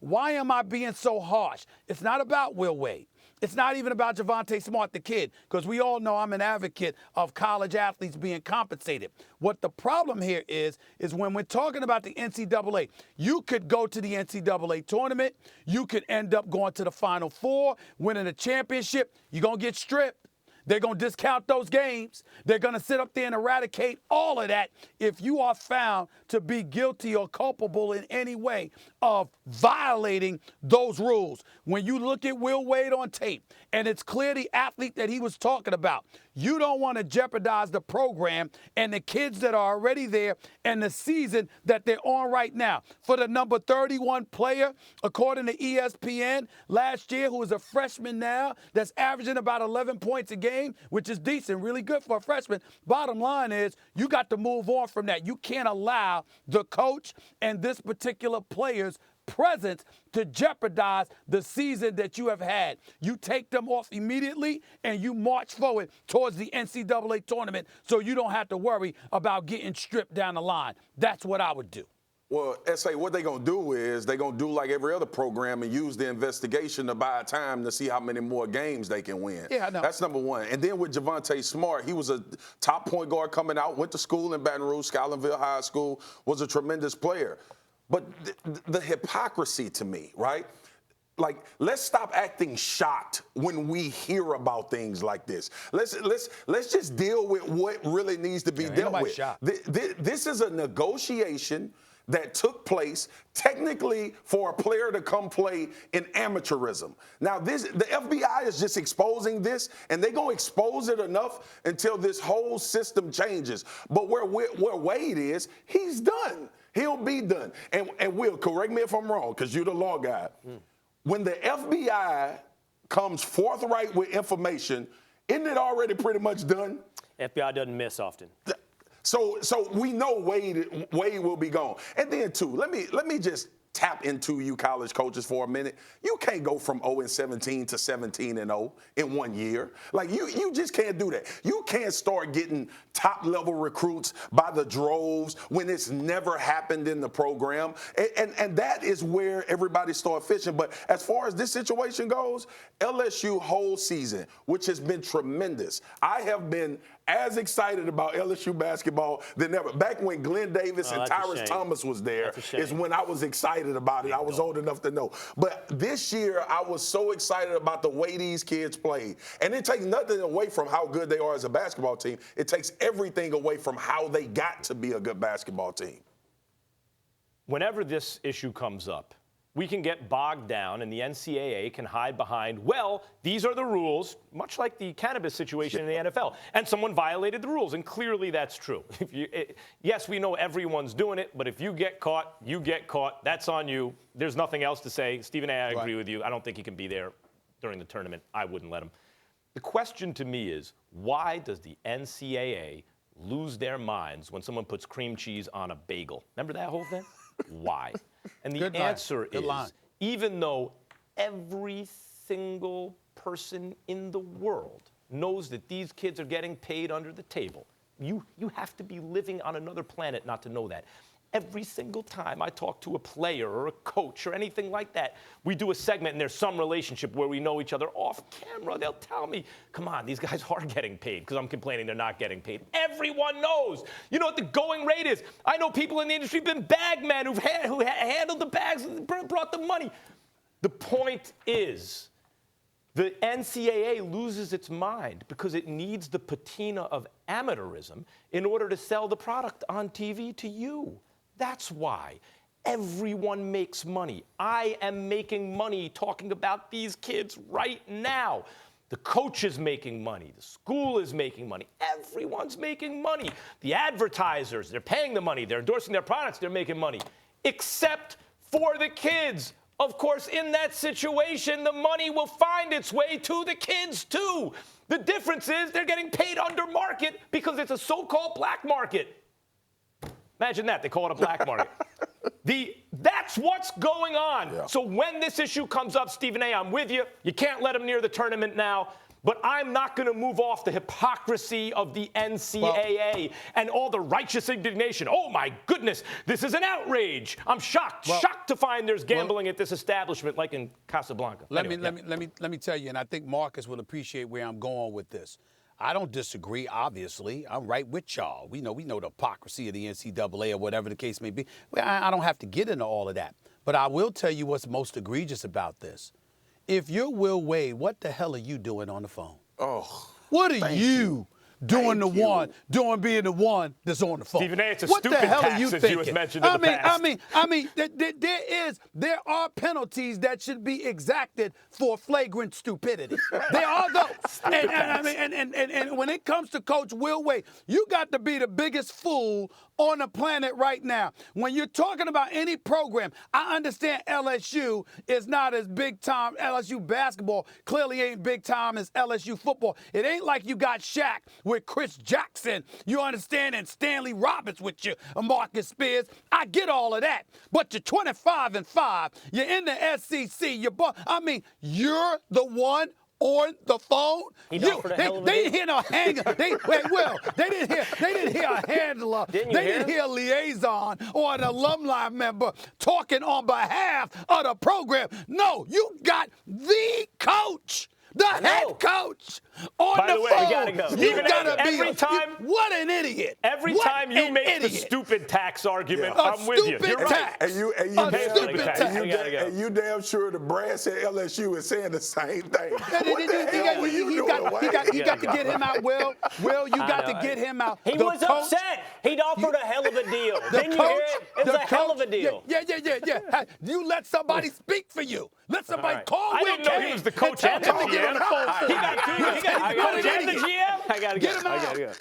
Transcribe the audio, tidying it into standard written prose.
Why am I being so harsh? It's not about Will Wade. It's not even about Javonte Smart, the kid, because we all know I'm an advocate of college athletes being compensated. What the problem here is when we're talking about the NCAA, you could go to the NCAA tournament, you could end up going to the Final Four, winning a championship, you're going to get stripped. They're going to discount those games. They're going to sit up there and eradicate all of that if you are found to be guilty or culpable in any way of violating those rules. When you look at Will Wade on tape, and it's clear the athlete that he was talking about, you don't want to jeopardize the program and the kids that are already there and the season that they're on right now. For the number 31 player, according to ESPN, last year, who is a freshman now, that's averaging about 11 points a game, which is decent, really good for a freshman. Bottom line is, you got to move on from that. You can't allow the coach and this particular player's presence to jeopardize the season that you have had. You take them off immediately and you march forward towards the NCAA tournament so you don't have to worry about getting stripped down the line. That's what I would do. Well, S.A., what they're going to do is they're going to do like every other program and use the investigation to buy time to see how many more games they can win. Yeah, I know. That's number one. And then with Javonte Smart, he was a top point guard coming out, went to school in Baton Rouge, Scotlandville High School, was a tremendous player. But the hypocrisy to me, right? Like, let's stop acting shocked when we hear about things like this. Let's just deal with what really needs to be dealt with. This is a negotiation that took place technically for a player to come play in amateurism. Now, the FBI is just exposing this, and they're going to expose it enough until this whole system changes. But where Wade is, he's done. He'll be done. And Will, correct me if I'm wrong, because you're the law guy. When the FBI comes forthright with information, isn't it already pretty much done? FBI doesn't miss often. So we know Wade will be gone. And then, too, let me just tap into you college coaches for a minute. You can't go from 0-17 to 17-0 in 1 year. Like, you just can't do that. You can't start getting top-level recruits by the droves when it's never happened in the program. And that is where everybody starts fishing. But as far as this situation goes, LSU whole season, which has been tremendous. I have been as excited about LSU basketball than ever. Back when Glenn Davis and Tyrus Thomas was there is when I was excited about it. I was old enough to know. But this year, I was so excited about the way these kids played. And it takes nothing away from how good they are as a basketball team. It takes everything away from how they got to be a good basketball team. Whenever this issue comes up, we can get bogged down, and the NCAA can hide behind, well, these are the rules, much like the cannabis situation in the NFL. And someone violated the rules, and clearly that's true. Yes, we know everyone's doing it, but if you get caught, you get caught. That's on you. There's nothing else to say. Stephen A., I agree with you. I don't think he can be there during the tournament. I wouldn't let him. The question to me is, why does the NCAA lose their minds when someone puts cream cheese on a bagel? Remember that whole thing? Why? And the answer is, even though every single person in the world knows that these kids are getting paid under the table, you have to be living on another planet not to know that. Every single time I talk to a player or a coach or anything like that, we do a segment and there's some relationship where we know each other off camera. They'll tell me, come on, these guys are getting paid because I'm complaining they're not getting paid. Everyone knows. You know what the going rate is? I know people in the industry have been bag men who handled the bags and brought the money. The point is, the NCAA loses its mind because it needs the patina of amateurism in order to sell the product on TV to you. That's why. Everyone makes money. I am making money talking about these kids right now. The coach is making money. The school is making money. Everyone's making money. The advertisers, they're paying the money. They're endorsing their products. They're making money. Except for the kids. Of course, in that situation, the money will find its way to the kids, too. The difference is they're getting paid under market because it's a so-called black market. Imagine that. They call it a black market. That's what's going on. Yeah. So when this issue comes up, Stephen A., I'm with you. You can't let them near the tournament now. But I'm not going to move off the hypocrisy of the NCAA and all the righteous indignation. Oh, my goodness, this is an outrage. I'm shocked to find there's gambling at this establishment like in Casablanca. Let me tell you, and I think Marcus will appreciate where I'm going with this. I don't disagree, obviously. I'm right with y'all. We know the hypocrisy of the NCAA or whatever the case may be. I don't have to get into all of that. But I will tell you what's most egregious about this. If you're Will Wade, what the hell are you doing on the phone? Oh, what are you doing being the one that's on the phone? Stephen A, it's a what stupid the hell tax, are you as thinking? you had mentioned in the past. There are penalties that should be exacted for flagrant stupidity. There are those. And when it comes to Coach Will Wade, you got to be the biggest fool on the planet right now. When you're talking about any program, I understand LSU is not as big time. LSU basketball clearly ain't big time as LSU football. It ain't like you got Shaq with Chris Jackson, you understand, and Stanley Roberts with you, Marcus Spears. I get all of that. But you're 25-5. You're in the SEC. You're the one on the phone. They didn't hear no hanger. They didn't hear a handler. They didn't hear a liaison or an alumni member talking on behalf of the program. No, you got the coach. The head coach on By the way, phone. we gotta go. You gotta be what an idiot. Every time you make the stupid tax argument, Yeah. I'm with you. You're right. And you damn sure the Brad said LSU is saying the same thing. What the hell were you doing? You got to get him out, Will. Will, you got to get him out. He was upset. He'd offered a hell of a deal. Didn't you hear it? It was a hell of a deal. Yeah. You let somebody speak for you. Let somebody call Will Cain. I didn't know he was the coach and the GM. He got He got the GM. I gotta go.